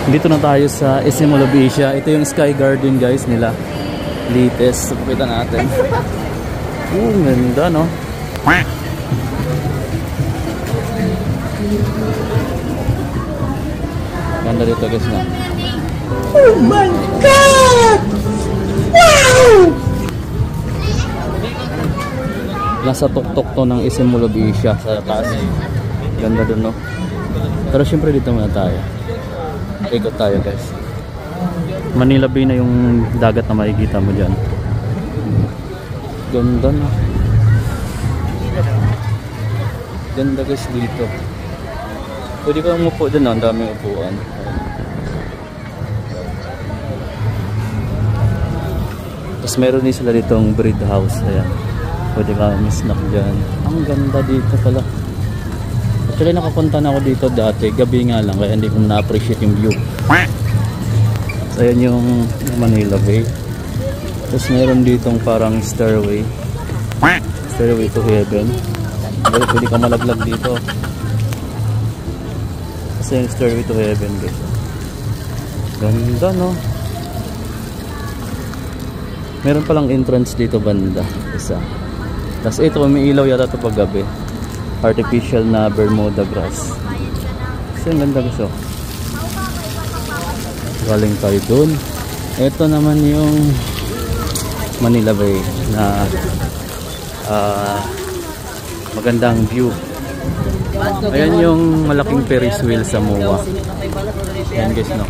Dito na tayo sa SM Mall of Asia. Ito yung Sky Garden guys nila. Latest. Pakita natin. Ganda no? Ganda dito guys na. Oh my God! Wow! Nasa tuktok to ng SM Mall of Asia sa taas. Ganda dun no? Pero syempre dito muna tayo. Ikot tayo guys. Manila Bay na yung dagat na makikita mo dyan. Ganda na. Ganda guys dito. Pwede ka umupo dyan, ang daming upuan. Tapos meron din sila ditong breed house. Ayan. Pwede ka misnak dyan. Ang ganda dito pala. Actually nakapunta na ako dito dati, gabi nga lang kaya hindi ko na-appreciate yung view. So ayan yung Manila Bay. Tapos meron ditong parang stairway to heaven. Pwede ka malaglag dito. Kasi yung stairway to heaven guys. Ganda no. Meron palang entrance dito banda isa. Tapos ito may ilaw yata ito pag gabi. Artificial na Bermuda grass. Kasi ang ganda gusto. Galing tayo dun. Ito naman yung Manila Bay na magandang view. Ayan yung malaking Ferris wheel sa MOA. Ayan guys no.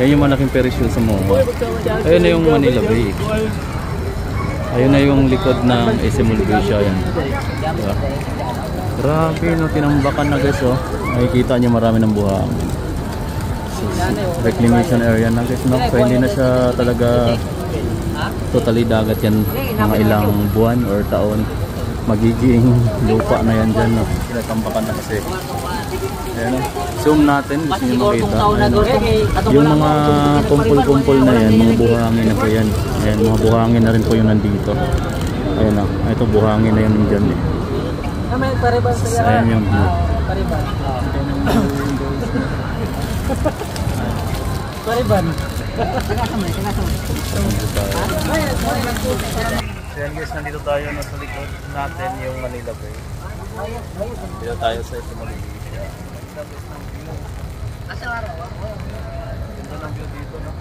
Ayan yung malaking Ferris wheel sa MOA. Ayan na yung Manila Bay. Ayun na yung likod ng SM Mall of Asia. Ayan. Diba? Grabe no, tinambakan na guys oh. Makikita nyo marami ng buhang. Reclamation area na guys no. So hindi na siya talaga totally dagat yan. Mga ilang buwan or taon magiging lupa na yan dyan no. Tinatambakan na kasi. Ayan no. Zoom natin, gusto nyo makita. Ayan, no. Yung mga kumpul-kumpul na yan, mga buhangin na po yan. Ayan, mga buhangin na rin po yung nandito. Ayan no. Ito buhangin na yan dyan eh. Ayan yung view. Pariban. So yan guys, nandito tayo nasa likod natin yung Manila Bay. Dito tayo sa SM Mall of Asia. Ganda ng view dito no?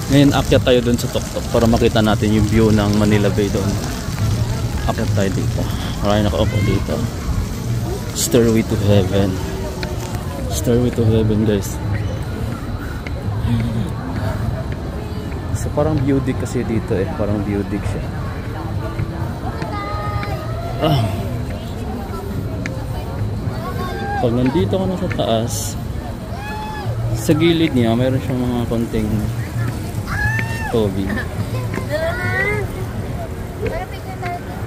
Ngayon akyat tayo dun sa tuktok para makita natin yung view ng Manila Bay doon. Akyat tayo dito. Maraming nakaupo dito. Stairway to heaven. Stairway to heaven guys. So parang view deck kasi dito eh. Parang view deck siya. Pag nandito ka na sa taas, sa gilid niya mayroon siyang mga konting tubig.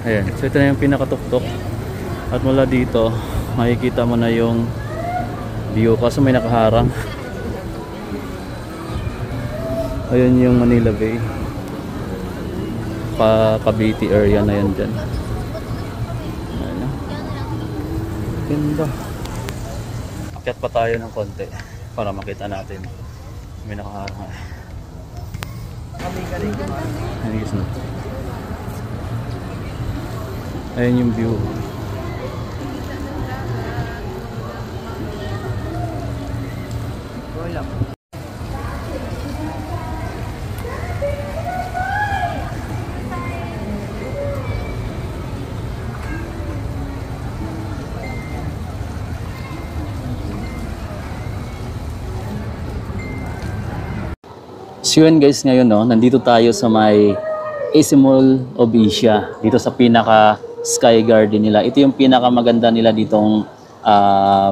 Ayan, so ito na yung pinakatuktok. At mula dito makikita mo na yung view kasi may nakaharang. Ayun yung Manila Bay. Cavite area na yan dyan. Ayan. Ganda. Akyat pa tayo ng konti para makita natin. May nakaharang. Ayan yung view. So yun guys, ngayon no, nandito tayo sa may SM Mall of Asia, dito sa pinaka Sky Garden nila. Ito yung pinaka maganda nila ditong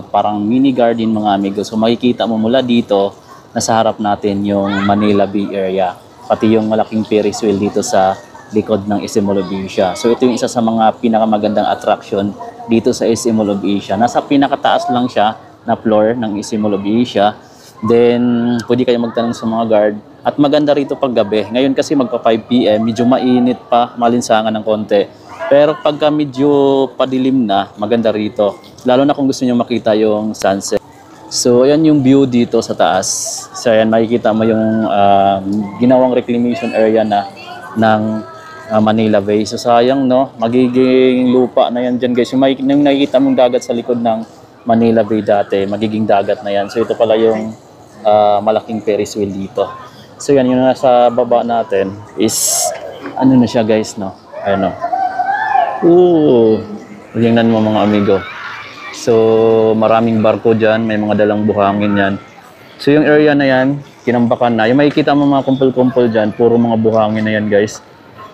parang mini garden mga amigo. So makikita mo mula dito, nasa harap natin yung Manila Bay area, pati yung malaking Ferris wheel dito sa likod ng SM Mall of Asia. So ito yung isa sa mga pinakamagandang attraction dito sa SM Mall of Asia. Nasa pinakataas lang siya na floor ng SM Mall of Asia. Then pwede kayo magtanong sa mga guard. At maganda rito pag gabi. Ngayon kasi magpa 5 PM, medyo mainit pa, malinsangan ng konti. Pero pagka medyo padilim na, maganda rito. Lalo na kung gusto niyo makita yung sunset. So, ayan yung view dito sa taas. So, ayan, makikita mo yung ginawang reclamation area na ng Manila Bay. So, sayang, no? Magiging lupa na yan dyan, guys. Yung nakikita mong dagat sa likod ng Manila Bay dati, magiging dagat na yan. So, ito pala yung malaking Ferris wheel dito. So, yan, yung nasa baba natin is, ano na siya, guys, no? Ano? Ooh! Tingnan mo, mga amigo. So, maraming barko dyan, may mga dalang buhangin yan. So, yung area na yan, kinambakan na. Yung makikita mo mga kumpul-kumpul dyan, puro mga buhangin na yan, guys.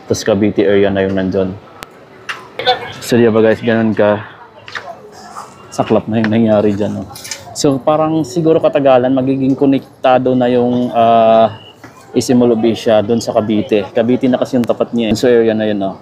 Tapos Cavite area na yung nandun. So, di ba guys, ganun ka saklap na yung nangyari dyan. No? So, parang siguro katagalan, magiging konektado na yung Isimol Obisya doon sa Cavite. Cavite na kasi yung tapat niya. So, area na yun, no?